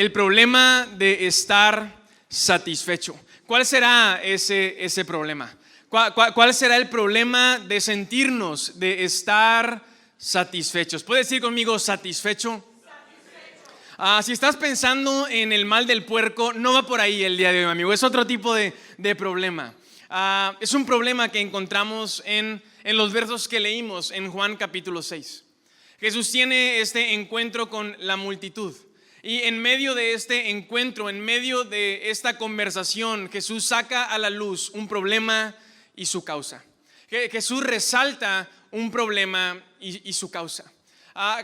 el problema de estar satisfecho. ¿Cuál será ese problema? ¿Cuál será el problema de sentirnos, de estar satisfechos? ¿Puedes decir conmigo satisfecho? Si estás pensando en el mal del puerco, no va por ahí el día de hoy, amigo. Es otro tipo de problema. Es un problema que encontramos en los versos que leímos en Juan capítulo 6. Jesús tiene este encuentro con la multitud. Y en medio de este encuentro, en medio de esta conversación, Jesús saca a la luz un problema y su causa. Jesús resalta un problema y su causa.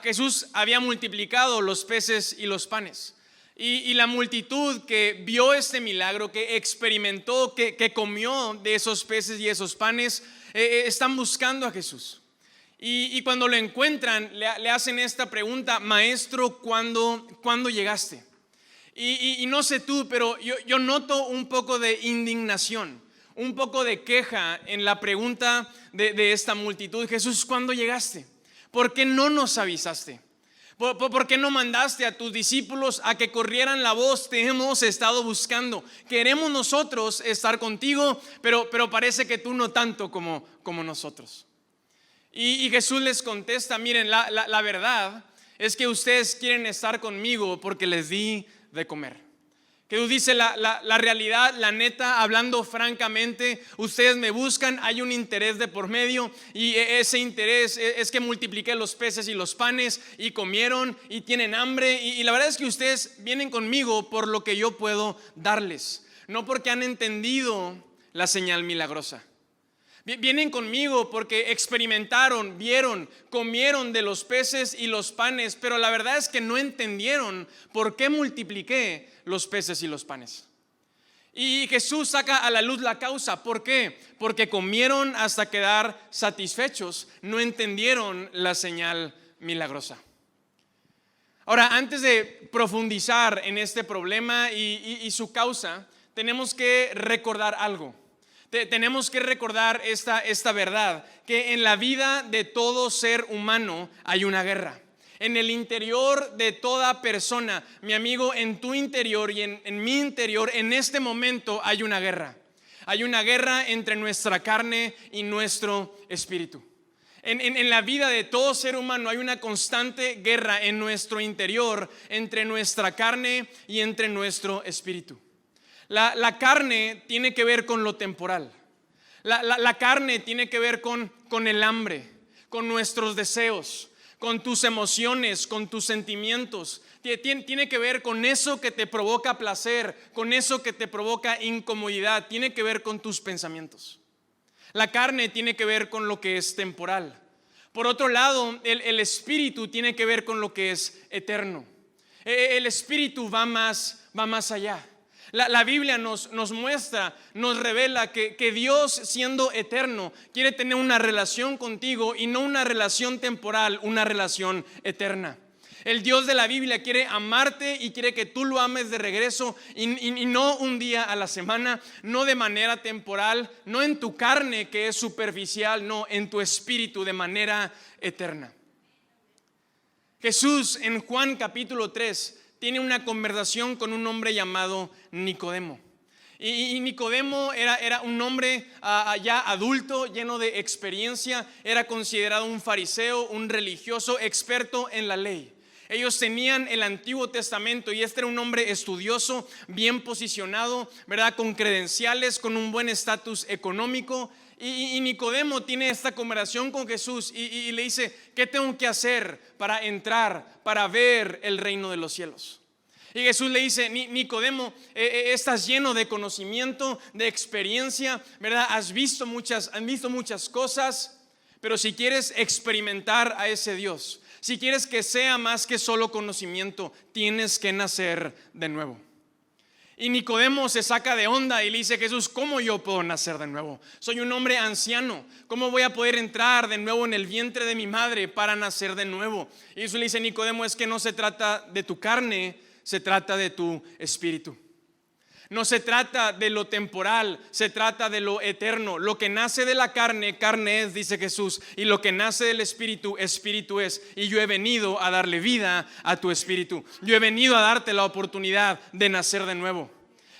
Jesús había multiplicado los peces y los panes. Y la multitud que vio este milagro, que experimentó, que comió de esos peces y esos panes, están buscando a Jesús. Y cuando lo encuentran, le hacen esta pregunta: Maestro, ¿cuándo llegaste? Y no sé tú, pero yo noto un poco de indignación, un poco de queja en la pregunta de esta multitud. Jesús, ¿cuándo llegaste? ¿Por qué no nos avisaste? ¿Por qué no mandaste a tus discípulos a que corrieran la voz? Te hemos estado buscando. Queremos nosotros estar contigo, pero parece que tú no tanto como nosotros. Y Jesús les contesta: miren, la verdad es que ustedes quieren estar conmigo porque les di de comer. Jesús dice la realidad, la neta, hablando francamente, ustedes me buscan, hay un interés de por medio, y ese interés es que multipliqué los peces y los panes y comieron y tienen hambre, y la verdad es que ustedes vienen conmigo por lo que yo puedo darles, no porque han entendido la señal milagrosa. Vienen conmigo porque experimentaron, vieron, comieron de los peces y los panes, pero la verdad es que no entendieron por qué multipliqué los peces y los panes. Y Jesús saca a la luz la causa. ¿Por qué? Porque comieron hasta quedar satisfechos, no entendieron la señal milagrosa. Ahora, antes de profundizar en este problema y su causa, tenemos que recordar algo. Tenemos que recordar esta verdad, que en la vida de todo ser humano hay una guerra. En el interior de toda persona, mi amigo, en tu interior y en mi interior, en este momento hay una guerra. Hay una guerra entre nuestra carne y nuestro espíritu. En la vida de todo ser humano hay una constante guerra en nuestro interior entre nuestra carne y entre nuestro espíritu. La carne tiene que ver con lo temporal. La carne tiene que ver con el hambre, con nuestros deseos, con tus emociones, con tus sentimientos. Tiene que ver con eso que te provoca placer, con eso que te provoca incomodidad. Tiene que ver con tus pensamientos. La carne tiene que ver con lo que es temporal. Por otro lado, el espíritu tiene que ver con lo que es eterno. El espíritu va más allá. La Biblia nos muestra, nos revela que Dios, siendo eterno, quiere tener una relación contigo, y no una relación temporal, una relación eterna. El Dios de la Biblia quiere amarte y quiere que tú lo ames de regreso, y no un día a la semana, no de manera temporal, no en tu carne que es superficial, no, en tu espíritu de manera eterna. Jesús en Juan capítulo 3 tiene una conversación con un hombre llamado Nicodemo. Y Nicodemo era un hombre ya adulto, lleno de experiencia. Era considerado un fariseo, un religioso experto en la ley. Ellos tenían el Antiguo Testamento, y este era un hombre estudioso, bien posicionado, ¿verdad? Con credenciales, con un buen estatus económico. Y Nicodemo tiene esta conversación con Jesús y le dice: ¿qué tengo que hacer para entrar, para ver el reino de los cielos? Y Jesús le dice: Nicodemo, estás lleno de conocimiento, de experiencia, ¿verdad? Han visto muchas cosas, pero si quieres experimentar a ese Dios, si quieres que sea más que solo conocimiento, tienes que nacer de nuevo. Y Nicodemo se saca de onda y le dice: Jesús, ¿cómo yo puedo nacer de nuevo? Soy un hombre anciano, ¿cómo voy a poder entrar de nuevo en el vientre de mi madre para nacer de nuevo? Y Jesús le dice: Nicodemo, es que no se trata de tu carne, se trata de tu espíritu. No se trata de lo temporal, se trata de lo eterno. Lo que nace de la carne, carne es, dice Jesús, y lo que nace del espíritu, espíritu es. Y yo he venido a darle vida a tu espíritu. Yo he venido a darte la oportunidad de nacer de nuevo.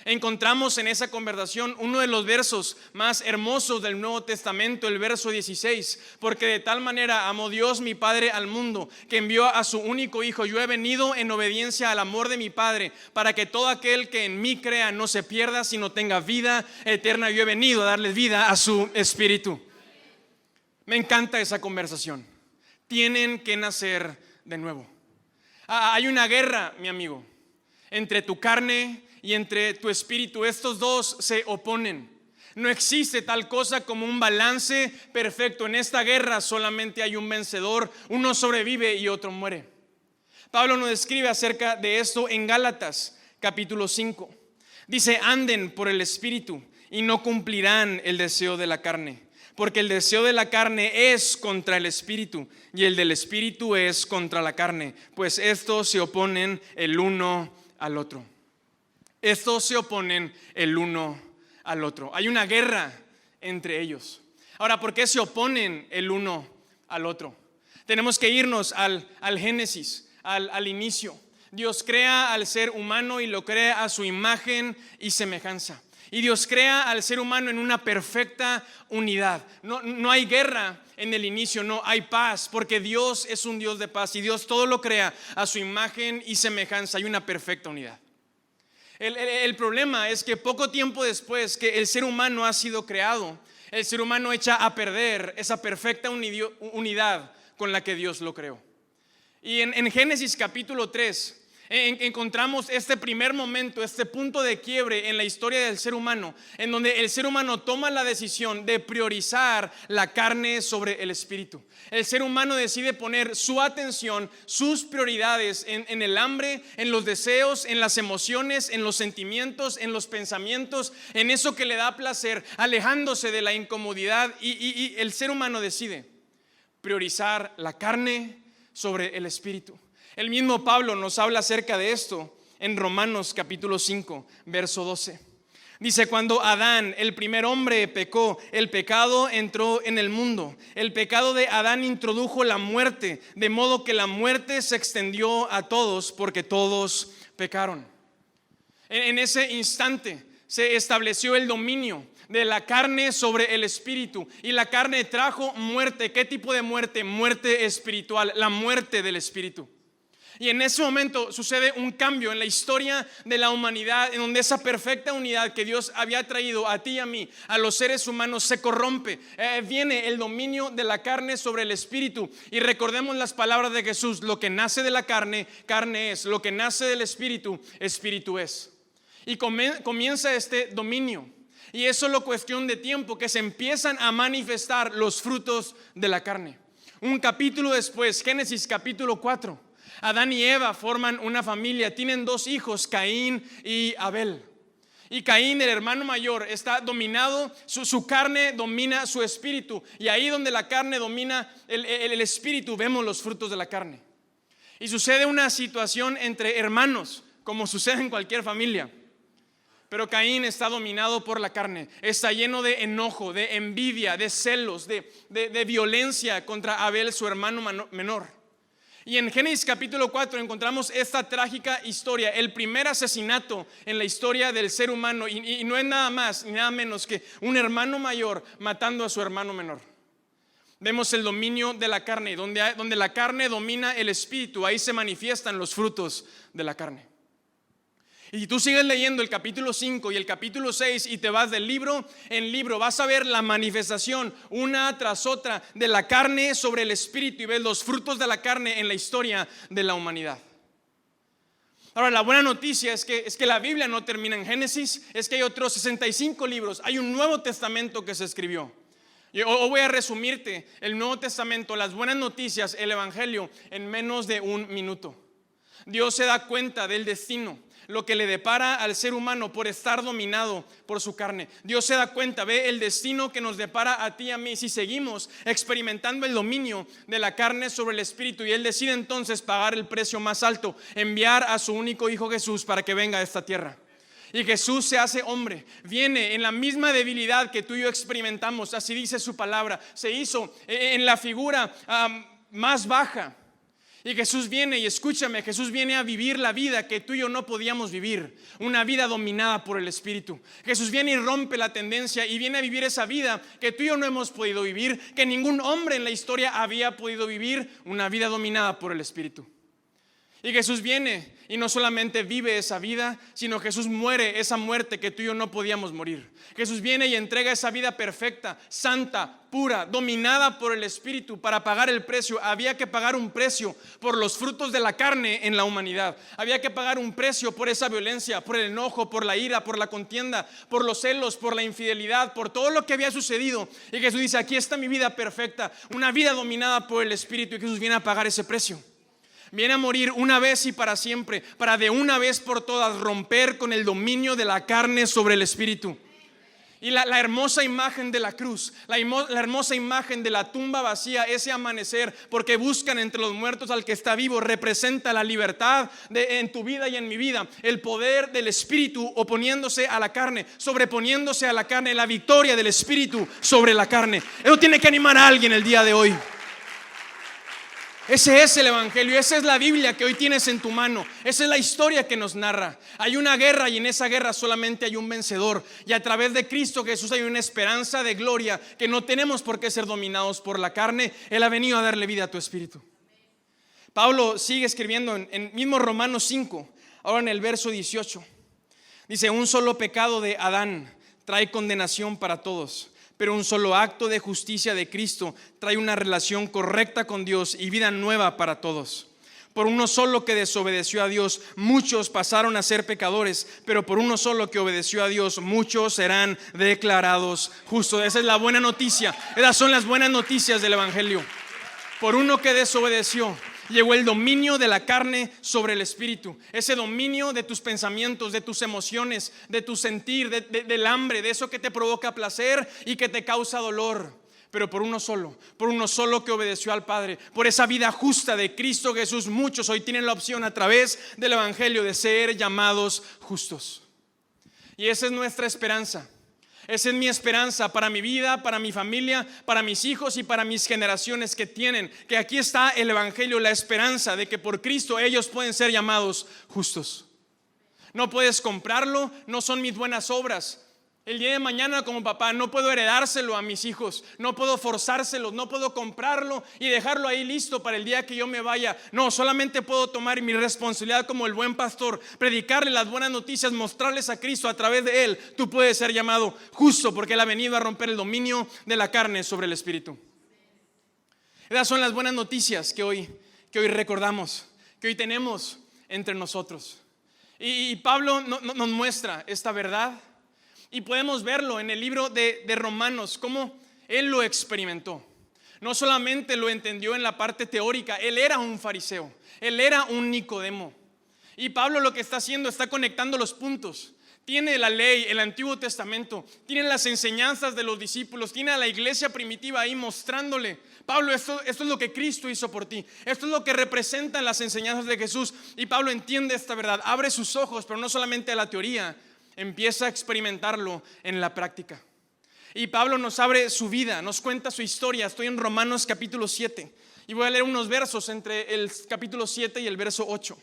Encontramos en esa conversación uno de los versos más hermosos del Nuevo Testamento, el verso 16, porque de tal manera amó Dios mi Padre al mundo, que envió a su único Hijo. Yo he venido en obediencia al amor de mi Padre, para que todo aquel que en mí crea no se pierda, sino tenga vida eterna. Yo he venido a darle vida a su espíritu. Me encanta esa conversación. Tienen que nacer de nuevo. Hay una guerra, mi amigo, entre tu carne y entre tu espíritu. Estos dos se oponen. No existe tal cosa como un balance perfecto. En esta guerra solamente hay un vencedor. Uno sobrevive y otro muere. Pablo nos escribe acerca de esto en Gálatas capítulo 5. Dice: anden por el espíritu y no cumplirán el deseo de la carne, porque el deseo de la carne es contra el espíritu y el del espíritu es contra la carne, pues estos se oponen el uno al otro. Estos se oponen el uno al otro. Hay una guerra entre ellos. Ahora, ¿por qué se oponen el uno al otro? Tenemos que irnos al Génesis, al inicio. Dios crea al ser humano y lo crea a su imagen y semejanza. Y Dios crea al ser humano en una perfecta unidad. No hay guerra en el inicio, no hay paz, porque Dios es un Dios de paz y Dios todo lo crea a su imagen y semejanza. Hay una perfecta unidad. El problema es que poco tiempo después que el ser humano ha sido creado, el ser humano echa a perder esa perfecta unidad con la que Dios lo creó. Y en Génesis capítulo 3 encontramos este primer momento, este punto de quiebre en la historia del ser humano, en donde el ser humano toma la decisión de priorizar la carne sobre el espíritu. El ser humano decide poner su atención, sus prioridades en el hambre, en los deseos, en las emociones, en los sentimientos, en los pensamientos, en eso que le da placer, alejándose de la incomodidad, y el ser humano decide priorizar la carne sobre el espíritu. El mismo Pablo nos habla acerca de esto en Romanos capítulo 5, verso 12. Dice: cuando Adán, el primer hombre, pecó, el pecado entró en el mundo. El pecado de Adán introdujo la muerte, de modo que la muerte se extendió a todos porque todos pecaron. En ese instante se estableció el dominio de la carne sobre el espíritu, y la carne trajo muerte. ¿Qué tipo de muerte? Muerte espiritual, la muerte del espíritu. Y en ese momento sucede un cambio en la historia de la humanidad, en donde esa perfecta unidad que Dios había traído a ti y a mí, a los seres humanos, se corrompe. Viene el dominio de la carne sobre el espíritu. Y recordemos las palabras de Jesús: lo que nace de la carne, carne es; lo que nace del espíritu, espíritu es. Y comienza este dominio. Y es solo cuestión de tiempo que se empiezan a manifestar los frutos de la carne. Un capítulo después, Génesis capítulo 4. Adán y Eva forman una familia, tienen 2 hijos, Caín y Abel. Y Caín, el hermano mayor, está dominado, su carne domina su espíritu. Y ahí donde la carne domina el espíritu, vemos los frutos de la carne. Y sucede una situación entre hermanos, como sucede en cualquier familia. Pero Caín está dominado por la carne, está lleno de enojo, de envidia, de celos, de violencia contra Abel, su hermano menor. Y en Génesis capítulo 4 encontramos esta trágica historia, el primer asesinato en la historia del ser humano, y no es nada más ni nada menos que un hermano mayor matando a su hermano menor. Vemos el dominio de la carne, donde la carne domina el espíritu, ahí se manifiestan los frutos de la carne. Y si tú sigues leyendo el capítulo 5 y el capítulo 6 y te vas de libro en libro, vas a ver la manifestación una tras otra de la carne sobre el espíritu, y ves los frutos de la carne en la historia de la humanidad. Ahora, la buena noticia es que la Biblia no termina en Génesis, es que hay otros 65 libros, hay un Nuevo Testamento que se escribió. Yo voy a resumirte el Nuevo Testamento, las buenas noticias, el Evangelio, en menos de un minuto. Dios se da cuenta del destino, lo que le depara al ser humano por estar dominado por su carne. Dios se da cuenta, ve el destino que nos depara a ti y a mí si seguimos experimentando el dominio de la carne sobre el espíritu, y Él decide entonces pagar el precio más alto, enviar a su único Hijo Jesús para que venga a esta tierra. Y Jesús se hace hombre, viene en la misma debilidad que tú y yo experimentamos, así dice su palabra, se hizo en la figura más baja. Y Jesús viene, y escúchame, Jesús viene a vivir la vida que tú y yo no podíamos vivir, una vida dominada por el Espíritu. Jesús viene y rompe la tendencia y viene a vivir esa vida que tú y yo no hemos podido vivir, que ningún hombre en la historia había podido vivir, una vida dominada por el Espíritu. Y Jesús viene y no solamente vive esa vida, sino Jesús muere esa muerte que tú y yo no podíamos morir. Jesús viene y entrega esa vida perfecta, santa, pura, dominada por el Espíritu para pagar el precio. Había que pagar un precio por los frutos de la carne en la humanidad. Había que pagar un precio por esa violencia, por el enojo, por la ira, por la contienda, por los celos, por la infidelidad, por todo lo que había sucedido. Y Jesús dice, aquí está mi vida perfecta, una vida dominada por el Espíritu, y Jesús viene a pagar ese precio. Viene a morir una vez y para siempre, para de una vez por todas romper con el dominio de la carne sobre el Espíritu. Y la hermosa imagen de la cruz, la hermosa imagen de la tumba vacía, ese amanecer, porque buscan entre los muertos al que está vivo, representa la libertad en tu vida y en mi vida, el poder del Espíritu oponiéndose a la carne, sobreponiéndose a la carne, la victoria del Espíritu sobre la carne. Eso tiene que animar a alguien el día de hoy. Ese es el Evangelio, esa es la Biblia que hoy tienes en tu mano. Esa es la historia que nos narra. Hay una guerra y en esa guerra solamente hay un vencedor. Y a través de Cristo Jesús hay una esperanza de gloria que no tenemos por qué ser dominados por la carne. Él ha venido a darle vida a tu espíritu. Pablo sigue escribiendo en mismo Romanos 5, ahora en el verso 18. Dice, un solo pecado de Adán trae condenación para todos. Pero un solo acto de justicia de Cristo trae una relación correcta con Dios y vida nueva para todos. Por uno solo que desobedeció a Dios, muchos pasaron a ser pecadores, pero por uno solo que obedeció a Dios, muchos serán declarados justos. Esa es la buena noticia. Esas son las buenas noticias del Evangelio. Por uno que desobedeció, llegó el dominio de la carne sobre el espíritu. Ese dominio de tus pensamientos, de tus emociones, de tu sentir, del hambre, de eso que te provoca placer y que te causa dolor. Pero por uno solo que obedeció al Padre, por esa vida justa de Cristo Jesús, muchos hoy tienen la opción a través del Evangelio de ser llamados justos. Y esa es nuestra esperanza. Esa es mi esperanza para mi vida, para mi familia, para mis hijos y para mis generaciones que aquí está el Evangelio, la esperanza de que por Cristo ellos pueden ser llamados justos. No puedes comprarlo, no son mis buenas obras. El día de mañana como papá no puedo heredárselo a mis hijos, no puedo forzárselos, no puedo comprarlo y dejarlo ahí listo para el día que yo me vaya. No, solamente puedo tomar mi responsabilidad como el buen pastor, predicarle las buenas noticias, mostrarles a Cristo a través de Él. Tú puedes ser llamado justo porque Él ha venido a romper el dominio de la carne sobre el espíritu. Esas son las buenas noticias que hoy recordamos, que hoy tenemos entre nosotros. Y Pablo nos muestra esta verdad. Y podemos verlo en el libro de Romanos, cómo él lo experimentó. No solamente lo entendió en la parte teórica, él era un fariseo, él era un Nicodemo. Y Pablo lo que está haciendo, está conectando los puntos. Tiene la ley, el Antiguo Testamento, tiene las enseñanzas de los discípulos, tiene a la iglesia primitiva ahí mostrándole, Pablo, esto es lo que Cristo hizo por ti, esto es lo que representan las enseñanzas de Jesús. Y Pablo entiende esta verdad, abre sus ojos, pero no solamente a la teoría, empieza a experimentarlo en la práctica. Y Pablo nos abre su vida, nos cuenta su historia. Estoy en Romanos capítulo 7 y voy a leer unos versos entre el capítulo 7 y el verso 8.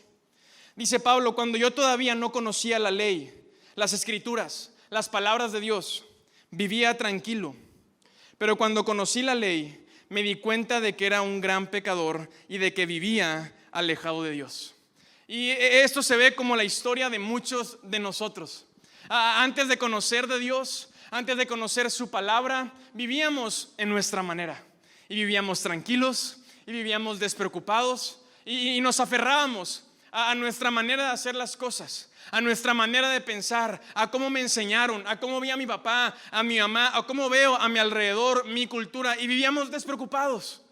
Dice Pablo, cuando yo todavía no conocía la ley, las escrituras, las palabras de Dios, vivía tranquilo. Pero cuando conocí la ley, me di cuenta de que era un gran pecador y de que vivía alejado de Dios. Y esto se ve como la historia de muchos de nosotros. Antes de conocer de Dios, antes de conocer su palabra, vivíamos en nuestra manera y vivíamos tranquilos y vivíamos despreocupados y nos aferrábamos a nuestra manera de hacer las cosas, a nuestra manera de pensar, a cómo me enseñaron, a cómo vi a mi papá, a mi mamá, a cómo veo a mi alrededor, mi cultura, y vivíamos despreocupados,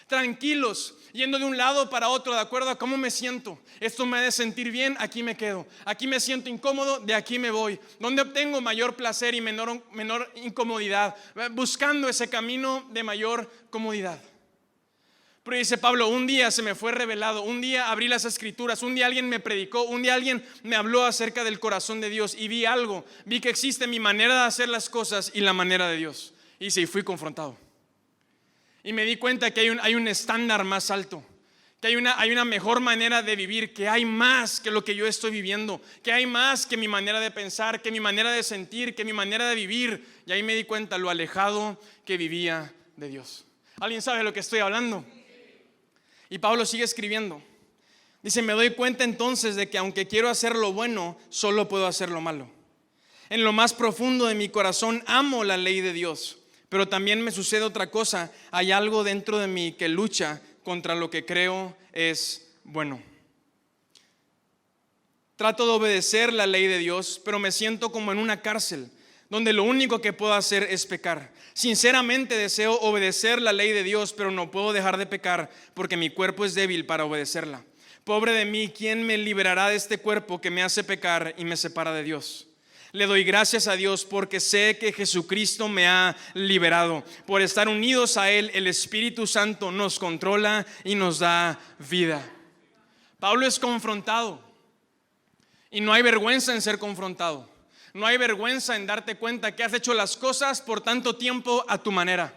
tranquilos, yendo de un lado para otro de acuerdo a cómo me siento. Esto me hace sentir bien, aquí me quedo. Aquí me siento incómodo, de aquí me voy. ¿Dónde obtengo mayor placer y menor incomodidad? Buscando ese camino de mayor comodidad. Pero dice Pablo, un día se me fue revelado, un día abrí las escrituras, un día alguien me predicó, un día alguien me habló acerca del corazón de Dios y vi algo, vi que existe mi manera de hacer las cosas y la manera de Dios. Y dice, y fui confrontado. Y me di cuenta que hay un estándar más alto, que hay una mejor manera de vivir, que hay más que lo que yo estoy viviendo, que hay más que mi manera de pensar, que mi manera de sentir, que mi manera de vivir. Y ahí me di cuenta lo alejado que vivía de Dios. ¿Alguien sabe de lo que estoy hablando? Y Pablo sigue escribiendo. Dice, me doy cuenta entonces de que aunque quiero hacer lo bueno, solo puedo hacer lo malo. En lo más profundo de mi corazón amo la ley de Dios, pero también me sucede otra cosa. Hay algo dentro de mí que lucha contra lo que creo es bueno. Trato de obedecer la ley de Dios, pero me siento como en una cárcel, donde lo único que puedo hacer es pecar. Sinceramente deseo obedecer la ley de Dios, pero no puedo dejar de pecar porque mi cuerpo es débil para obedecerla. Pobre de mí, ¿quién me librará de este cuerpo que me hace pecar y me separa de Dios? Le doy gracias a Dios porque sé que Jesucristo me ha liberado. Por estar unidos a Él, el Espíritu Santo nos controla y nos da vida. Pablo es confrontado y no hay vergüenza en ser confrontado. No hay vergüenza en darte cuenta que has hecho las cosas por tanto tiempo a tu manera.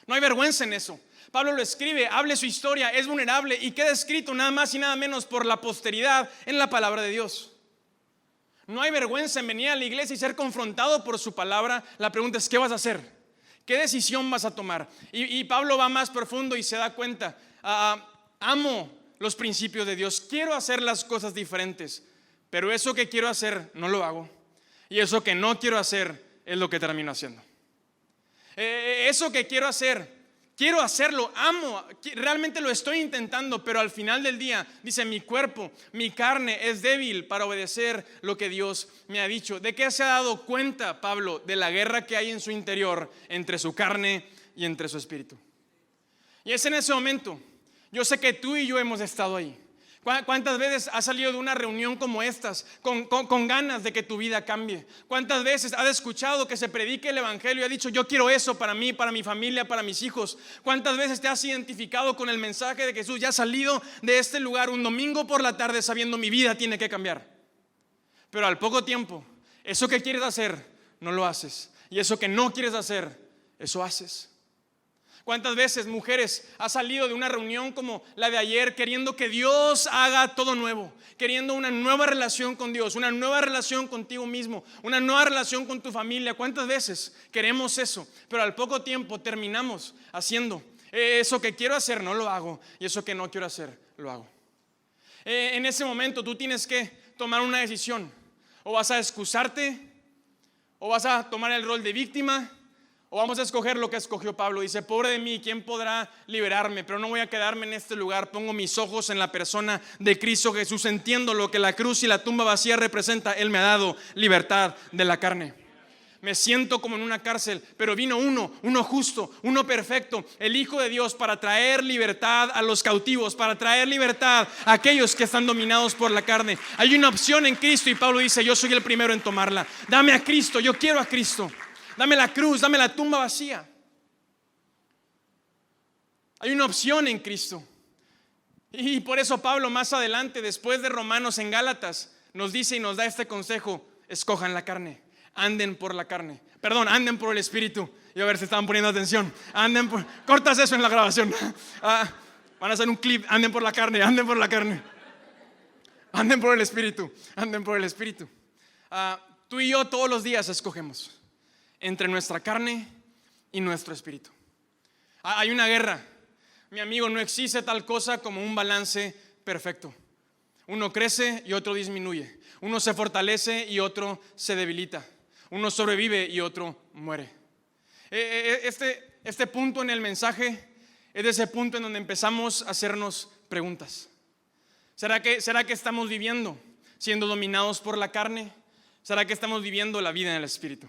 No hay vergüenza en eso. Pablo lo escribe, habla su historia, es vulnerable y queda escrito nada más y nada menos por la posteridad en la palabra de Dios. No hay vergüenza en venir a la iglesia y ser confrontado por su palabra. La pregunta es, ¿qué vas a hacer? ¿Qué decisión vas a tomar? Y Pablo va más profundo y se da cuenta, amo los principios de Dios, quiero hacer las cosas diferentes, pero eso que quiero hacer no lo hago. Y eso que no quiero hacer es lo que termino haciendo. Eso que quiero hacer, quiero hacerlo, amo, realmente lo estoy intentando, pero al final del día, dice, mi cuerpo, mi carne es débil para obedecer lo que Dios me ha dicho. ¿De qué se ha dado cuenta Pablo? De la guerra que hay en su interior entre su carne y entre su espíritu. Y es en ese momento, yo sé que tú y yo hemos estado ahí. ¿Cuántas veces has salido de una reunión como estas con ganas de que tu vida cambie? ¿Cuántas veces has escuchado que se predique el evangelio y has dicho, yo quiero eso para mí, para mi familia, para mis hijos? ¿Cuántas veces te has identificado con el mensaje de Jesús? Ya has salido de este lugar un domingo por la tarde sabiendo mi vida tiene que cambiar. Pero al poco tiempo, eso que quieres hacer, no lo haces. Y eso que no quieres hacer, eso haces. ¿Cuántas veces, mujeres, has salido de una reunión como la de ayer queriendo que Dios haga todo nuevo, queriendo una nueva relación con Dios, una nueva relación contigo mismo, una nueva relación con tu familia? ¿Cuántas veces queremos eso? Pero al poco tiempo terminamos haciendo eso que quiero hacer, no lo hago, y eso que no quiero hacer, lo hago. En ese momento tú tienes que tomar una decisión. O vas a excusarte, o vas a tomar el rol de víctima, o vamos a escoger lo que escogió Pablo. Dice, pobre de mí, ¿quién podrá liberarme? Pero no voy a quedarme en este lugar. Pongo mis ojos en la persona de Cristo Jesús. Entiendo lo que la cruz y la tumba vacía representa. Él me ha dado libertad de la carne. Me siento como en una cárcel, pero vino uno justo, uno perfecto, el Hijo de Dios, para traer libertad a los cautivos, para traer libertad a aquellos que están dominados por la carne. Hay una opción en Cristo y Pablo dice, yo soy el primero en tomarla. Dame a Cristo, yo quiero a Cristo. Dame la cruz, dame la tumba vacía. Hay una opción en Cristo. Y por eso Pablo más adelante, después de Romanos en Gálatas, nos dice y nos da este consejo: escojan la carne, anden por la carne. Perdón, anden por el Espíritu. Y a ver si estaban poniendo atención. Cortas eso en la grabación. Van a hacer un clip, anden por la carne, anden por la carne. Anden por el Espíritu, anden por el Espíritu. Tú y yo todos los días escogemos entre nuestra carne y nuestro espíritu. Hay una guerra. Mi amigo, no existe tal cosa como un balance perfecto. Uno crece y otro disminuye. Uno se fortalece y otro se debilita. Uno sobrevive y otro muere. Este punto en el mensaje es de ese punto en donde empezamos a hacernos preguntas. ¿Será que estamos viviendo siendo dominados por la carne? ¿Será que estamos viviendo la vida en el Espíritu?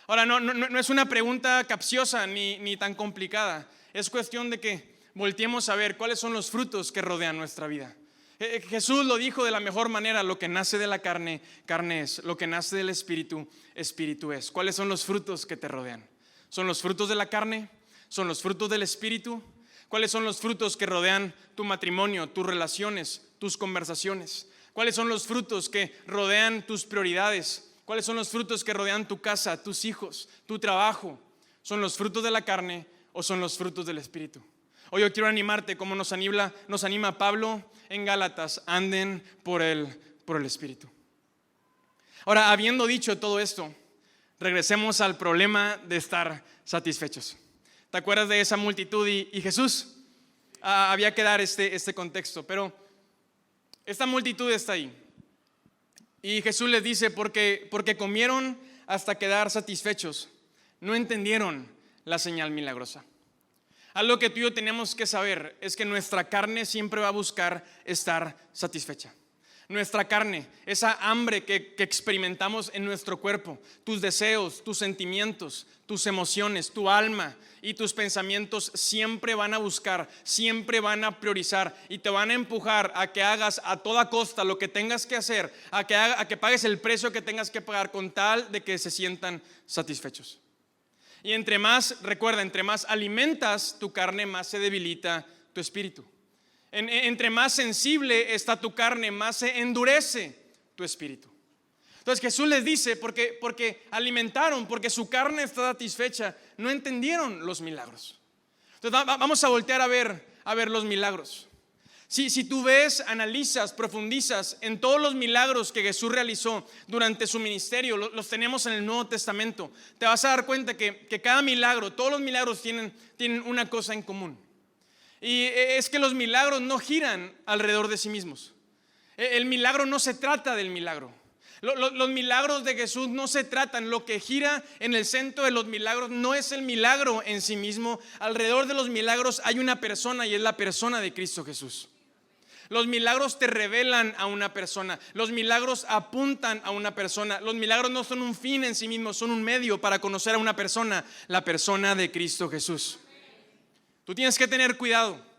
Ahora, no es una pregunta capciosa ni tan complicada. Es cuestión de que volteemos a ver cuáles son los frutos que rodean nuestra vida. Jesús lo dijo de la mejor manera: lo que nace de la carne, carne es; lo que nace del Espíritu, Espíritu es. ¿Cuáles son los frutos que te rodean? ¿Son los frutos de la carne? ¿Son los frutos del Espíritu? ¿Cuáles son los frutos que rodean tu matrimonio, tus relaciones, tus conversaciones? ¿Cuáles son los frutos que rodean tus prioridades? ¿Cuáles son los frutos que rodean tu casa, tus hijos, tu trabajo? ¿Son los frutos de la carne o son los frutos del Espíritu? Hoy yo quiero animarte como nos anima Pablo en Gálatas: anden por el Espíritu. Ahora, habiendo dicho todo esto, regresemos al problema de estar satisfechos. ¿Te acuerdas de esa multitud y Jesús? Había que dar este contexto, pero esta multitud está ahí. Y Jesús les dice, porque comieron hasta quedar satisfechos, no entendieron la señal milagrosa. Algo que tú y yo tenemos que saber es que nuestra carne siempre va a buscar estar satisfecha. Nuestra carne, esa hambre que experimentamos en nuestro cuerpo, tus deseos, tus sentimientos, tus emociones, tu alma y tus pensamientos siempre van a buscar, siempre van a priorizar y te van a empujar a que hagas a toda costa lo que tengas que hacer, a que pagues el precio que tengas que pagar con tal de que se sientan satisfechos. Y entre más alimentas tu carne, más se debilita tu espíritu. Entre más sensible está tu carne, más se endurece tu espíritu. Entonces Jesús les dice, porque alimentaron, porque su carne está satisfecha, no entendieron los milagros. Entonces vamos a voltear a ver los milagros. Si tú ves, analizas, profundizas en todos los milagros que Jesús realizó durante su ministerio, los tenemos en el Nuevo Testamento, te vas a dar cuenta que cada milagro, todos los milagros tienen una cosa en común. Y es que los milagros no giran alrededor de sí mismos. El milagro no se trata del milagro. Los milagros de Jesús no se tratan. Lo que gira en el centro de los milagros no es el milagro en sí mismo. Alrededor de los milagros hay una persona y es la persona de Cristo Jesús. Los milagros te revelan a una persona. Los milagros apuntan a una persona. Los milagros no son un fin en sí mismos, son un medio para conocer a una persona, la persona de Cristo Jesús. Tú tienes que tener cuidado.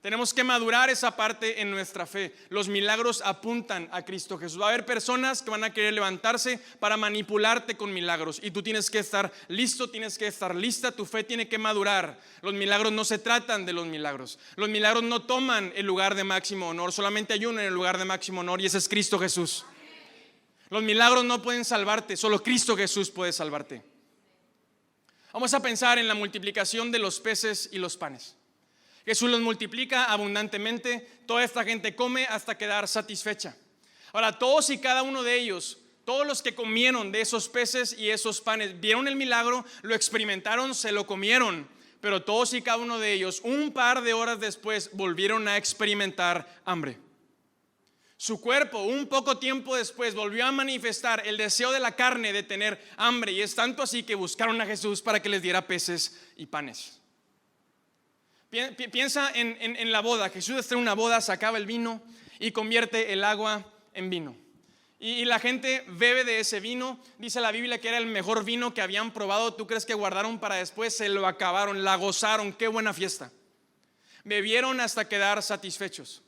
Tenemos que madurar esa parte en nuestra fe. Los milagros apuntan a Cristo Jesús. Va a haber personas que van a querer levantarse para manipularte con milagros. Y tú tienes que estar listo, tienes que estar lista. Tu fe tiene que madurar. Los milagros no se tratan de los milagros. Los milagros no toman el lugar de máximo honor. Solamente hay uno en el lugar de máximo honor y ese es Cristo Jesús. Los milagros no pueden salvarte. Solo Cristo Jesús puede salvarte. Vamos a pensar en la multiplicación de los peces y los panes. Jesús los multiplica abundantemente, toda esta gente come hasta quedar satisfecha. Ahora, todos y cada uno de ellos, todos los que comieron de esos peces y esos panes, vieron el milagro, lo experimentaron, se lo comieron, pero todos y cada uno de ellos, un par de horas después, volvieron a experimentar hambre. Su cuerpo, un poco tiempo después, volvió a manifestar el deseo de la carne de tener hambre, y es tanto así que buscaron a Jesús para que les diera peces y panes. Piensa en la boda. Jesús está en una boda, sacaba el vino y convierte el agua en vino. Y la gente bebe de ese vino. Dice la Biblia que era el mejor vino que habían probado. ¿Tú crees que guardaron para después? Se lo acabaron, la gozaron. Qué buena fiesta. Bebieron hasta quedar satisfechos.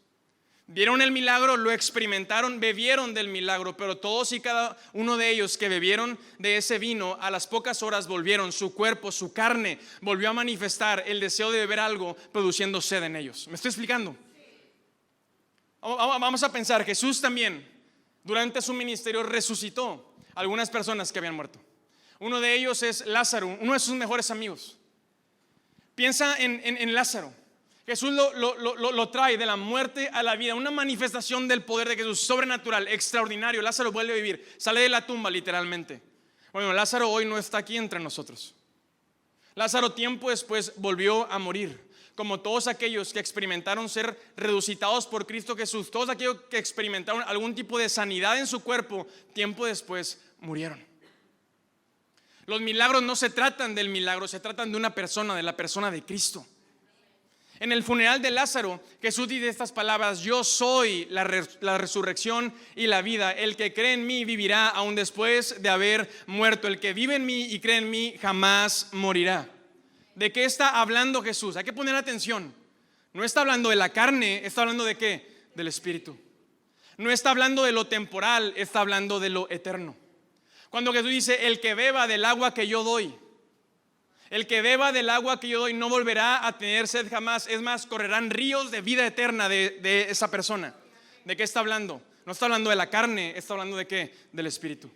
Vieron el milagro, lo experimentaron, bebieron del milagro, pero todos y cada uno de ellos que bebieron de ese vino, a las pocas horas volvieron, su cuerpo, su carne, volvió a manifestar el deseo de beber algo, produciendo sed en ellos. ¿Me estoy explicando? Vamos a pensar, Jesús también, durante su ministerio, resucitó a algunas personas que habían muerto. Uno de ellos es Lázaro, uno de sus mejores amigos. Piensa en Lázaro. Jesús lo trae de la muerte a la vida, una manifestación del poder de Jesús, sobrenatural, extraordinario. Lázaro vuelve a vivir, sale de la tumba literalmente. Bueno, Lázaro hoy no está aquí entre nosotros. Lázaro tiempo después volvió a morir, como todos aquellos que experimentaron ser resucitados por Cristo Jesús, todos aquellos que experimentaron algún tipo de sanidad en su cuerpo, tiempo después murieron. Los milagros no se tratan del milagro, se tratan de una persona, de la persona de Cristo. En el funeral de Lázaro, Jesús dice estas palabras: yo soy la resurrección y la vida. El que cree en mí vivirá aún después de haber muerto. El que vive en mí y cree en mí jamás morirá. ¿De qué está hablando Jesús? Hay que poner atención. No está hablando de la carne, está hablando de ¿qué? Del Espíritu. No está hablando de lo temporal, está hablando de lo eterno. Cuando Jesús dice: el que beba del agua que yo doy, El que beba del agua que yo doy no volverá a tener sed jamás. Es más, correrán ríos de vida eterna de esa persona. ¿De qué está hablando? No está hablando de la carne, está hablando de qué? Del Espíritu.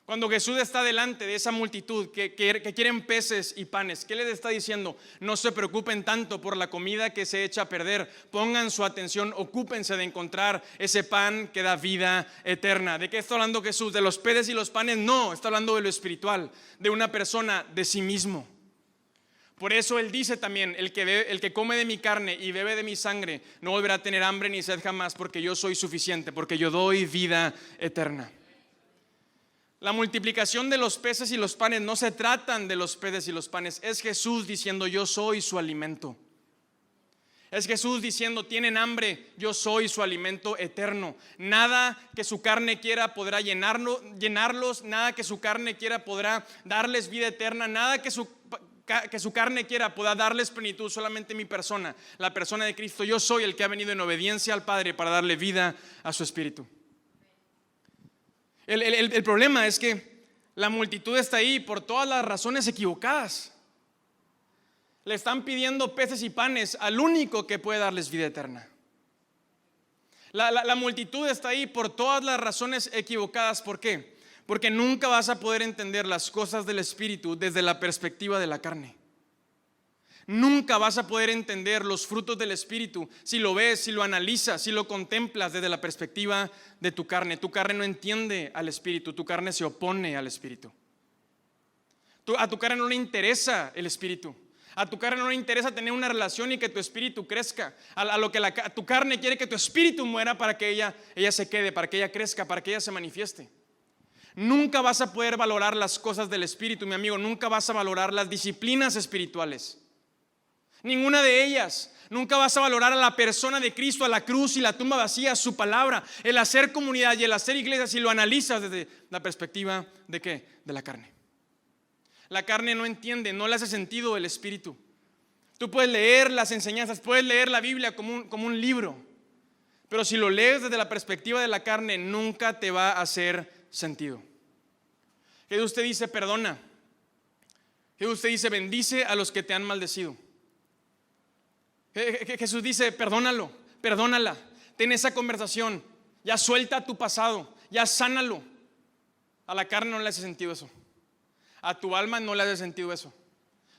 Cuando Jesús está delante de esa multitud que quieren peces y panes, ¿qué les está diciendo? No se preocupen tanto por la comida que se echa a perder. Pongan su atención, ocúpense de encontrar ese pan que da vida eterna. ¿De qué está hablando Jesús? ¿De los peces y los panes? No, está hablando de lo espiritual, de una persona, de sí mismo. Por eso Él dice también, el que come de mi carne y bebe de mi sangre no volverá a tener hambre ni sed jamás, porque yo soy suficiente, porque yo doy vida eterna. La multiplicación de los peces y los panes no se tratan de los peces y los panes. Es Jesús diciendo, yo soy su alimento. Es Jesús diciendo, tienen hambre, yo soy su alimento eterno. Nada que su carne quiera podrá llenarlos, nada que su carne quiera podrá darles vida eterna, nada que su carne quiera pueda darles plenitud, solamente mi persona, la persona de Cristo. Yo soy el que ha venido en obediencia al Padre para darle vida a su Espíritu. El problema es que la multitud está ahí por todas las razones equivocadas. Le están pidiendo peces y panes al único que puede darles vida eterna. La multitud está ahí por todas las razones equivocadas. ¿Por qué? Porque nunca vas a poder entender las cosas del Espíritu desde la perspectiva de la carne. Nunca vas a poder entender los frutos del Espíritu si lo ves, si lo analizas, si lo contemplas desde la perspectiva de tu carne. Tu carne no entiende al Espíritu, tu carne se opone al Espíritu. A tu carne no le interesa el Espíritu. A tu carne no le interesa tener una relación y que tu espíritu crezca. A tu carne quiere que tu espíritu muera para que ella se quede, para que ella crezca, para que ella se manifieste. Nunca vas a poder valorar las cosas del Espíritu, mi amigo. Nunca vas a valorar las disciplinas espirituales. Ninguna de ellas. Nunca vas a valorar a la persona de Cristo, a la cruz y la tumba vacía, su palabra, el hacer comunidad y el hacer iglesia, si lo analizas desde la perspectiva de ¿qué? De la carne. La carne no entiende, no le hace sentido el Espíritu. Tú puedes leer las enseñanzas, puedes leer la Biblia como un libro, pero si lo lees desde la perspectiva de la carne, nunca te va a hacer sentido. Jesús te dice perdona. Jesús te dice bendice a los que te han maldecido. Jesús dice perdónalo, perdónala, ten esa conversación, ya suelta tu pasado, ya sánalo. A la carne no le hace sentido eso. A tu alma no le hace sentido eso.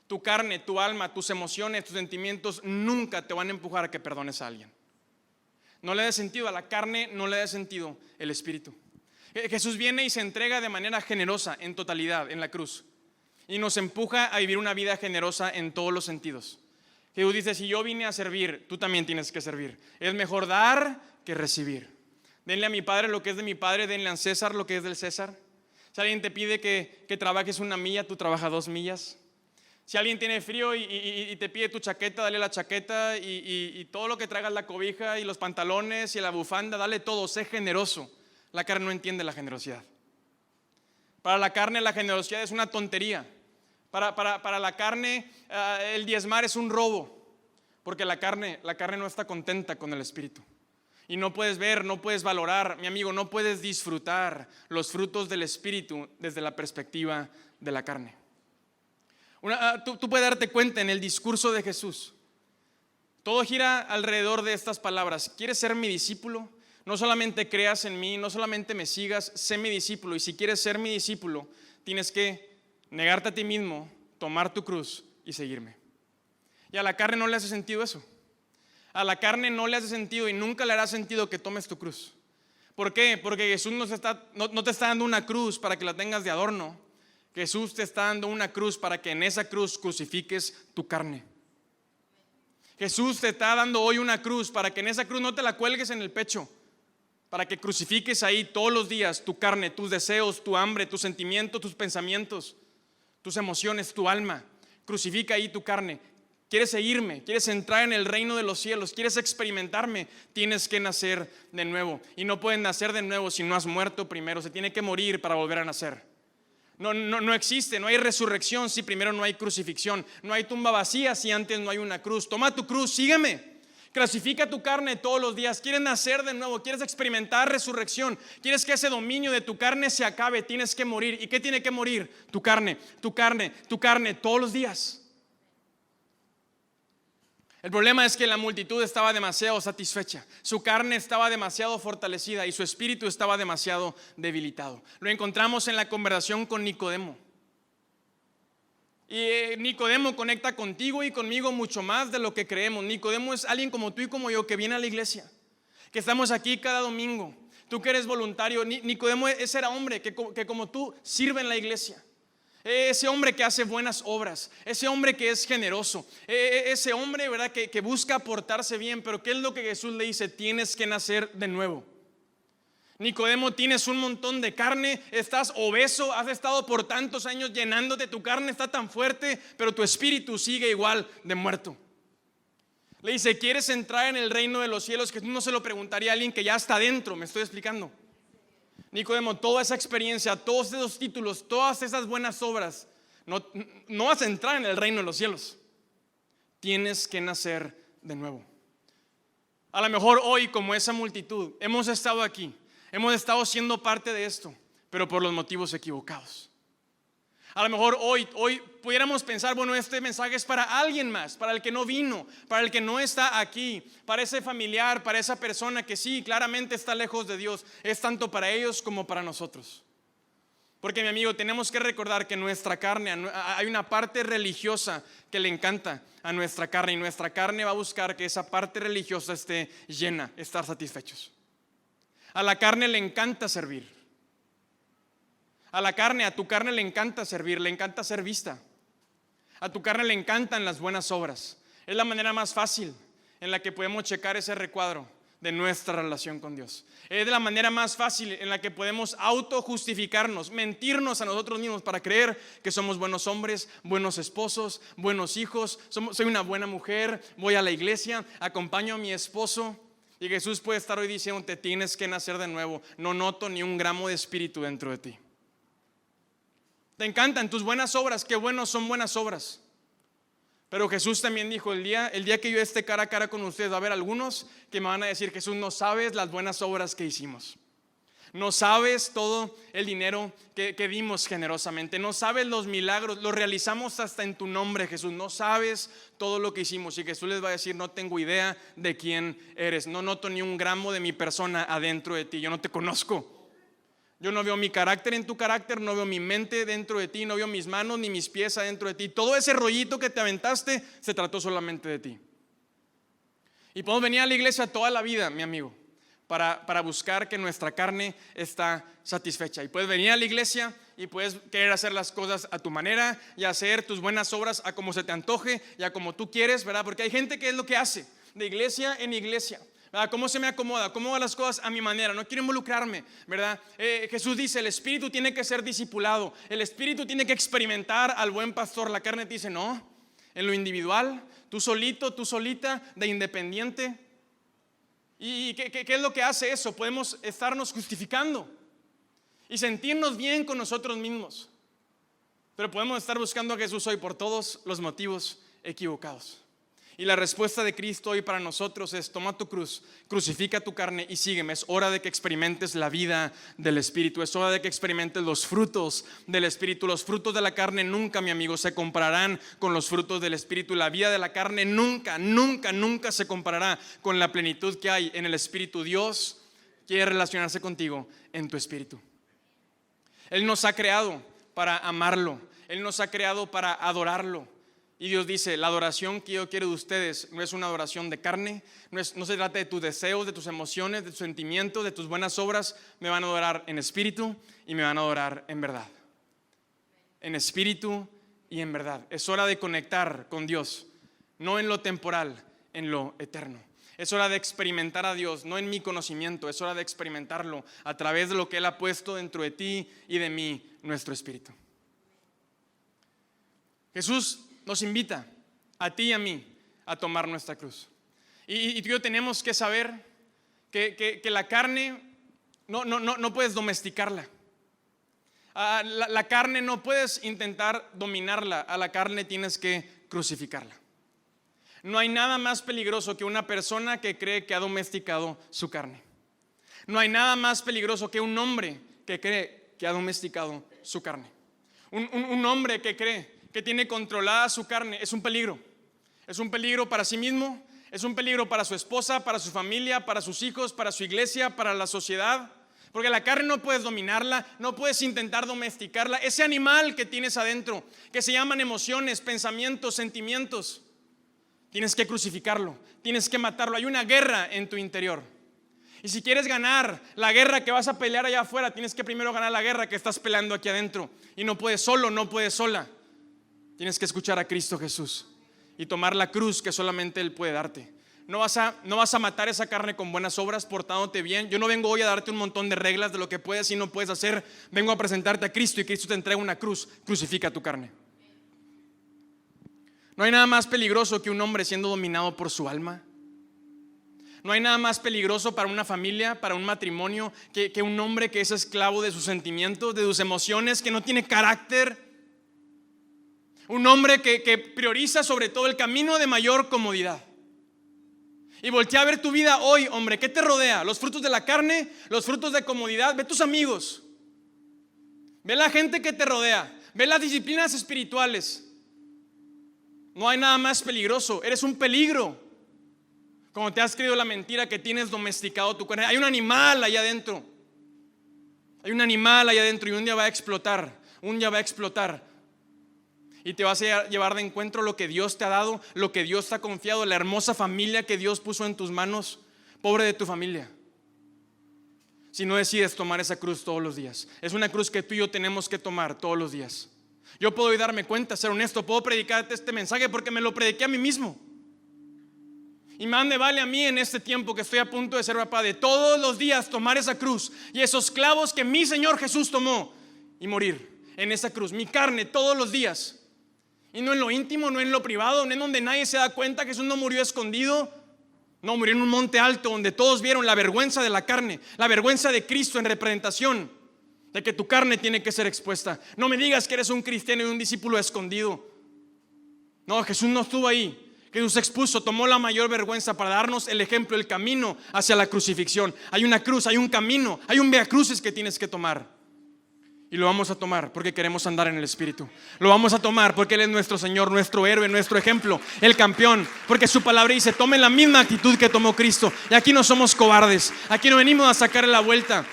Tu carne, tu alma, tus emociones, tus sentimientos nunca te van a empujar a que perdones a alguien. No le da sentido a la carne, no le da sentido el Espíritu. Jesús viene y se entrega de manera generosa en totalidad en la cruz y nos empuja a vivir una vida generosa en todos los sentidos. Jesús dice, si yo vine a servir, tú también tienes que servir. Es mejor dar que recibir. Denle a mi Padre lo que es de mi Padre, denle a César lo que es del César. Si alguien te pide que trabajes 1 milla, tú trabajas 2 millas. Si alguien tiene frío y te pide tu chaqueta, dale la chaqueta y todo lo que traigas, la cobija y los pantalones y la bufanda, dale todo, sé generoso. La carne no entiende la generosidad. Para la carne la generosidad es una tontería. Para la carne el diezmar es un robo, porque la carne no está contenta con el Espíritu. Y no puedes ver, no puedes valorar, mi amigo, no puedes disfrutar los frutos del Espíritu desde la perspectiva de la carne. Tú puedes darte cuenta en el discurso de Jesús. Todo gira alrededor de estas palabras. ¿Quieres ser mi discípulo? No solamente creas en mí, no solamente me sigas, sé mi discípulo. Y si quieres ser mi discípulo, tienes que negarte a ti mismo, tomar tu cruz y seguirme. Y a la carne no le hace sentido eso. A la carne no le hace sentido y nunca le hará sentido que tomes tu cruz. ¿Por qué? Porque Jesús no te está dando una cruz para que la tengas de adorno. Jesús te está dando una cruz para que en esa cruz crucifiques tu carne. Jesús te está dando hoy una cruz para que en esa cruz no te la cuelgues en el pecho, para que crucifiques ahí todos los días tu carne, tus deseos, tu hambre, tus sentimientos, tus pensamientos, tus emociones, tu alma. Crucifica ahí tu carne. ¿Quieres seguirme? ¿Quieres entrar en el reino de los cielos? ¿Quieres experimentarme? Tienes que nacer de nuevo. Y no puedes nacer de nuevo si no has muerto primero. Se tiene que morir para volver a nacer. No existe, no hay resurrección si primero no hay crucifixión. No hay tumba vacía si antes no hay una cruz. Toma tu cruz, sígueme. Crucifica tu carne todos los días. Quieres nacer de nuevo, quieres experimentar resurrección, quieres que ese dominio de tu carne se acabe, tienes que morir. ¿Y qué tiene que morir? Tu carne, tu carne, tu carne, todos los días. El problema es que la multitud estaba demasiado satisfecha, su carne estaba demasiado fortalecida y su espíritu estaba demasiado debilitado. Lo encontramos en la conversación con Nicodemo. Y Nicodemo conecta contigo y conmigo mucho más de lo que creemos. Nicodemo es alguien como tú y como yo que viene a la iglesia, que estamos aquí cada domingo. Tú que eres voluntario, Nicodemo ese era hombre que como tú sirve en la iglesia. Ese hombre que hace buenas obras, ese hombre que es generoso, ese hombre, ¿verdad?, que busca portarse bien. Pero ¿qué es lo que Jesús le dice? Tienes que nacer de nuevo. Nicodemo, tienes un montón de carne, estás obeso, has estado por tantos años llenándote, tu carne está tan fuerte, pero tu espíritu sigue igual de muerto. Le dice, ¿quieres entrar en el reino de los cielos? Que no se lo preguntaría a alguien que ya está dentro, me estoy explicando. Nicodemo, toda esa experiencia, todos esos títulos, todas esas buenas obras, no vas a entrar en el reino de los cielos. Tienes que nacer de nuevo. A lo mejor hoy, como esa multitud, hemos estado aquí, hemos estado siendo parte de esto, pero por los motivos equivocados. A lo mejor hoy pudiéramos pensar, bueno, este mensaje es para alguien más, para el que no vino, para el que no está aquí, para ese familiar, para esa persona que sí, claramente está lejos de Dios. Es tanto para ellos como para nosotros. Porque, mi amigo, tenemos que recordar que nuestra carne, hay una parte religiosa que le encanta a nuestra carne, y nuestra carne va a buscar que esa parte religiosa esté llena, estar satisfechos. A la carne le encanta servir. A tu carne le encanta servir, le encanta ser vista. A tu carne le encantan las buenas obras. Es la manera más fácil en la que podemos checar ese recuadro de nuestra relación con Dios. Es la manera más fácil en la que podemos autojustificarnos, mentirnos a nosotros mismos para creer que somos buenos hombres, buenos esposos, buenos hijos. Soy una buena mujer, voy a la iglesia, acompaño a mi esposo. Y Jesús puede estar hoy diciendo, te tienes que nacer de nuevo. No noto ni un gramo de espíritu dentro de ti. Te encantan tus buenas obras, qué buenos son buenas obras. Pero Jesús también dijo, el día que yo esté cara a cara con ustedes, va a haber algunos que me van a decir, Jesús, no sabes las buenas obras que hicimos. No sabes todo el dinero que dimos generosamente. No sabes los milagros, los realizamos hasta en tu nombre, Jesús. No sabes todo lo que hicimos. Y Jesús les va a decir, no tengo idea de quién eres. No noto ni un gramo de mi persona adentro de ti. Yo no te conozco. Yo no veo mi carácter en tu carácter, no veo mi mente dentro de ti, no veo mis manos ni mis pies adentro de ti. Todo ese rollito que te aventaste se trató solamente de ti. Y podemos venir a la iglesia toda la vida, mi amigo, para buscar que nuestra carne está satisfecha. Y puedes venir a la iglesia y puedes querer hacer las cosas a tu manera y hacer tus buenas obras a como se te antoje y a como tú quieres, ¿verdad? Porque hay gente que es lo que hace, de iglesia en iglesia. ¿Cómo se me acomoda? ¿Cómo hago las cosas a mi manera? No quiero involucrarme, ¿verdad? Jesús dice, el espíritu tiene que ser discipulado. El espíritu tiene que experimentar al buen pastor. La carne te dice, no, en lo individual, tú solito, tú solita, de independiente. ¿Y qué es lo que hace eso? Podemos estarnos justificando y sentirnos bien con nosotros mismos. Pero podemos estar buscando a Jesús hoy por todos los motivos equivocados. Y la respuesta de Cristo hoy para nosotros es, toma tu cruz, crucifica tu carne y sígueme. Es hora de que experimentes la vida del Espíritu. Es hora de que experimentes los frutos del Espíritu. Los frutos de la carne nunca, mi amigo, se compararán con los frutos del Espíritu. La vida de la carne nunca, nunca, nunca se comparará con la plenitud que hay en el Espíritu. Dios quiere relacionarse contigo en tu espíritu. Él nos ha creado para amarlo. Él nos ha creado para adorarlo. Y Dios dice, la adoración que yo quiero de ustedes no es una adoración de carne, no se trata de tus deseos, de tus emociones, de tus sentimientos, de tus buenas obras. Me van a adorar en espíritu y me van a adorar en verdad. En espíritu y en verdad. Es hora de conectar con Dios, no en lo temporal, en lo eterno. Es hora de experimentar a Dios, no en mi conocimiento, es hora de experimentarlo a través de lo que Él ha puesto dentro de ti y de mí, nuestro espíritu. Jesús nos invita a ti y a mí a tomar nuestra cruz. Y tú y yo tenemos que saber que la carne no puedes domesticarla. La carne no puedes intentar dominarla. A la carne tienes que crucificarla. No hay nada más peligroso que una persona que cree que ha domesticado su carne. No hay nada más peligroso que un hombre que cree que ha domesticado su carne. Un hombre que cree que tiene controlada su carne es un peligro. Es un peligro para sí mismo, es un peligro para su esposa, para su familia, para sus hijos, para su iglesia, para la sociedad. Porque la carne no puedes dominarla, no puedes intentar domesticarla. Ese animal que tienes adentro, que se llaman emociones, pensamientos, sentimientos, tienes que crucificarlo, tienes que matarlo. Hay una guerra en tu interior. Y si quieres ganar la guerra que vas a pelear allá afuera, tienes que primero ganar la guerra que estás peleando aquí adentro. Y no puedes solo, no puedes sola. Tienes que escuchar a Cristo Jesús y tomar la cruz que solamente Él puede darte. No vas a matar esa carne con buenas obras, portándote bien. Yo no vengo hoy a darte un montón de reglas de lo que puedes y no puedes hacer. Vengo a presentarte a Cristo y Cristo te entrega una cruz. Crucifica tu carne. No hay nada más peligroso que un hombre siendo dominado por su alma. No hay nada más peligroso para una familia, para un matrimonio, que un hombre que es esclavo de sus sentimientos, de sus emociones, que no tiene carácter. Un hombre que prioriza sobre todo el camino de mayor comodidad. Y voltea a ver tu vida hoy, hombre. ¿Qué te rodea? Los frutos de la carne, los frutos de comodidad. Ve tus amigos. Ve la gente que te rodea. Ve las disciplinas espirituales. No hay nada más peligroso. Eres un peligro cuando te has creído la mentira que tienes domesticado tu carne. Hay un animal allá adentro. Hay un animal allá adentro y un día va a explotar. Un día va a explotar. Y te vas a llevar de encuentro lo que Dios te ha dado, lo que Dios te ha confiado, la hermosa familia que Dios puso en tus manos. Pobre de tu familia si no decides tomar esa cruz todos los días. Es una cruz que tú y yo tenemos que tomar todos los días. Yo puedo hoy darme cuenta, ser honesto, puedo predicarte este mensaje porque me lo prediqué a mí mismo. Y más me vale a mí en este tiempo que estoy a punto de ser papá, de todos los días tomar esa cruz y esos clavos que mi Señor Jesús tomó y morir en esa cruz, mi carne todos los días. Y no en lo íntimo, no en lo privado, no en donde nadie se da cuenta. Jesús no murió escondido. No, murió en un monte alto donde todos vieron la vergüenza de la carne, la vergüenza de Cristo en representación de que tu carne tiene que ser expuesta. No me digas que eres un cristiano y un discípulo escondido. No, Jesús no estuvo ahí. Jesús expuso, tomó la mayor vergüenza para darnos el ejemplo, el camino hacia la crucifixión. Hay una cruz, hay un camino, hay un vía crucis que tienes que tomar. Y lo vamos a tomar porque queremos andar en el Espíritu. Lo vamos a tomar porque Él es nuestro Señor, nuestro héroe, nuestro ejemplo, el campeón. Porque su palabra dice, tomen la misma actitud que tomó Cristo. Y aquí no somos cobardes. Aquí no venimos a sacarle la vuelta.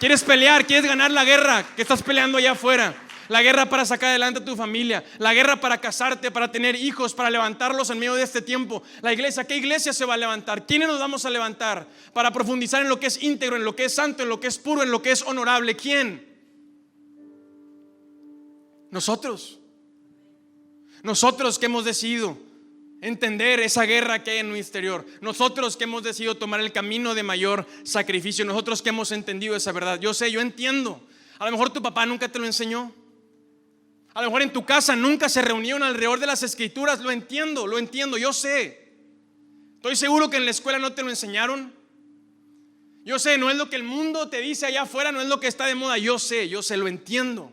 ¿Quieres pelear? ¿Quieres ganar la guerra que estás peleando allá afuera? La guerra para sacar adelante a tu familia. La guerra para casarte, para tener hijos, para levantarlos en medio de este tiempo. La iglesia, ¿qué iglesia se va a levantar? ¿Quiénes nos vamos a levantar para profundizar en lo que es íntegro, en lo que es santo, en lo que es puro, en lo que es honorable? ¿Quién? Nosotros que hemos decidido entender esa guerra que hay en nuestro exterior, nosotros que hemos decidido tomar el camino de mayor sacrificio, nosotros que hemos entendido esa verdad. Yo sé, yo entiendo. A lo mejor tu papá nunca te lo enseñó. A lo mejor en tu casa nunca se reunieron alrededor de las escrituras. Lo entiendo, yo sé. Estoy seguro que en la escuela no te lo enseñaron. Yo sé, no es lo que el mundo te dice allá afuera, no es lo que está de moda. Yo sé, lo entiendo.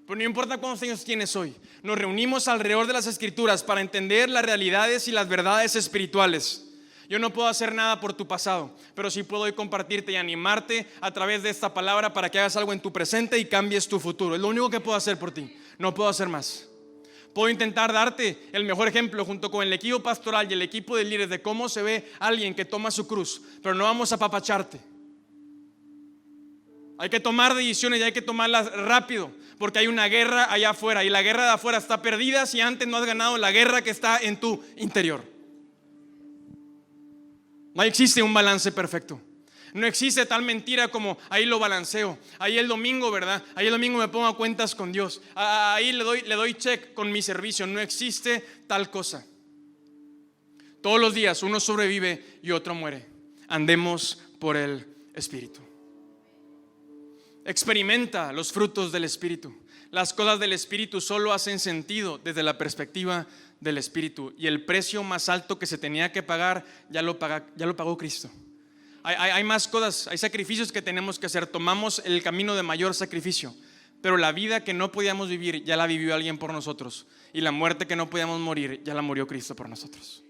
Pero no importa cuántos años tienes hoy, nos reunimos alrededor de las escrituras para entender las realidades y las verdades espirituales. Yo no puedo hacer nada por tu pasado, pero sí puedo hoy compartirte y animarte a través de esta palabra para que hagas algo en tu presente y cambies tu futuro. Es lo único que puedo hacer por ti, no puedo hacer más. Puedo intentar darte el mejor ejemplo junto con el equipo pastoral y el equipo de líderes de cómo se ve alguien que toma su cruz, pero no vamos a apapacharte. Hay que tomar decisiones y hay que tomarlas rápido, porque hay una guerra allá afuera y la guerra de afuera está perdida si antes no has ganado la guerra que está en tu interior. No existe un balance perfecto. No existe tal mentira como ahí lo balanceo. Ahí el domingo, ¿verdad? Ahí el domingo me pongo a cuentas con Dios. Ahí le doy check con mi servicio. No existe tal cosa. Todos los días uno sobrevive y otro muere. Andemos por el Espíritu. Experimenta los frutos del Espíritu. Las cosas del Espíritu solo hacen sentido desde la perspectiva del Espíritu. Y el precio más alto que se tenía que pagar ya lo pagó Cristo. Hay más cosas, hay sacrificios que tenemos que hacer. Tomamos el camino de mayor sacrificio pero la vida que no podíamos vivir ya la vivió alguien por nosotros, y la muerte que no podíamos morir ya la murió Cristo por nosotros.